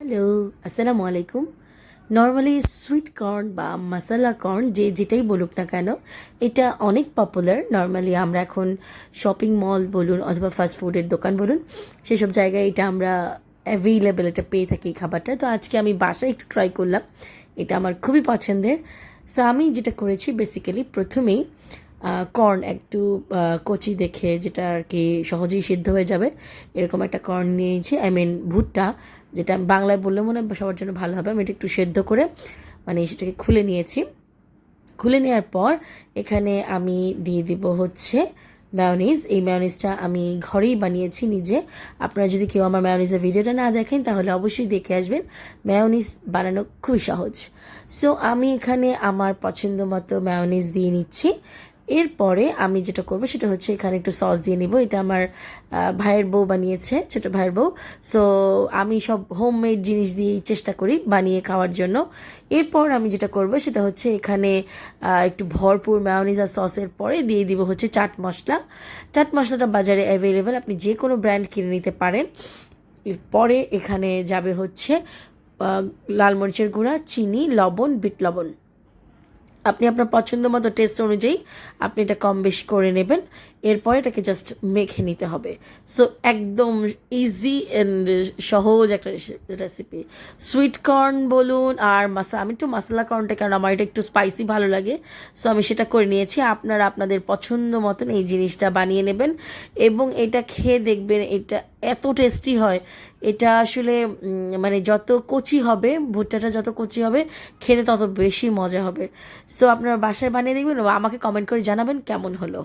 Hello, আসসালামু আলাইকুম। Normally sweet corn বা মশালা কর্ন যেটাই বলুক না কেন, এটা অনেক পপুলার। নর্মালি আমরা এখন শপিং মল বলুন অথবা ফাস্ট ফুডের দোকান বলুন, সেসব জায়গায় এটা আমরা অ্যাভেলেবেল এটা পেয়ে থাকি খাবারটা। তো আজকে আমি বাসায় একটু ট্রাই করলাম, এটা আমার খুবই পছন্দের। সো আমি যেটা করেছি বেসিক্যালি প্রথমেই কর্ন একটু কচি দেখে, যেটা আর কি সহজেই সিদ্ধ হয়ে যাবে এরকম একটা কর্ন নিয়েছি, ভুট্টা, যেটা আমি বাংলায় বললে মনে হয় সবার জন্য ভালো হবে। আমি এটা একটু সেদ্ধ করে মানে সেটাকে খুলে নিয়েছি। খুলে নেওয়ার পর এখানে আমি দিয়ে দিব হচ্ছে ম্যায়োনিজ। এই ম্যায়োনিজটা আমি ঘরেই বানিয়েছি নিজে। আপনারা যদি কেউ আমার ম্যায়োনিজের ভিডিওটা না দেখেন তাহলে অবশ্যই দেখে আসবেন। ম্যায়োনিজ বানানো খুবই সহজ। সো আমি এখানে আমার পছন্দ মতো ম্যায়োনিজ দিয়ে নিচ্ছি। এরপরে আমি যেটা করবো সেটা হচ্ছে এখানে একটু সস দিয়ে নিব। এটা আমার ভাইয়ের বউ বানিয়েছে, ছোটো ভাইয়ের বউ। সো আমি সব হোমমেড জিনিস দিয়েই চেষ্টা করি বানিয়ে খাওয়ার জন্য। এরপর আমি যেটা করব সেটা হচ্ছে এখানে একটু ভরপুর ম্যায়োনিজ আর সসের পরে দিয়ে দিব হচ্ছে চাট মশলা। চাট মশলাটা বাজারে অ্যাভেলেবেল, আপনি যে কোনো ব্র্যান্ড কিনে নিতে পারেন। এরপরে এখানে যাবে হচ্ছে লাল মরিচের গুঁড়া, চিনি, লবণ, বিট লবণ। আপনি আপনার পছন্দ মতো টেস্ট অনুযায়ী আপনি এটা কম বেশি করে নেবেন। এরপর এটাকে জাস্ট মেখে নিতে হবে। সো একদম ইজি অ্যান্ড সহজ একটা রেসিপি। সুইট কর্ন বলুন আর আমি একটু মশলা কর্নটা, কারণ আমার এটা একটু স্পাইসি ভালো লাগে, সো আমি সেটা করে নিয়েছি। আপনারা আপনাদের পছন্দ মতন এই জিনিসটা বানিয়ে নেবেন এবং এটা খেয়ে দেখবেন এটা এত টেস্টি হয়। এটা আসলে মানে যত কচি হবে ভুট্টাটা, যত কচি হবে খেতে তত বেশি মজা হবে। সো আপনারা বাসায় বানিয়ে দেখবেন এবং আমাকে কমেন্ট করে জানাবেন কেমন হলো।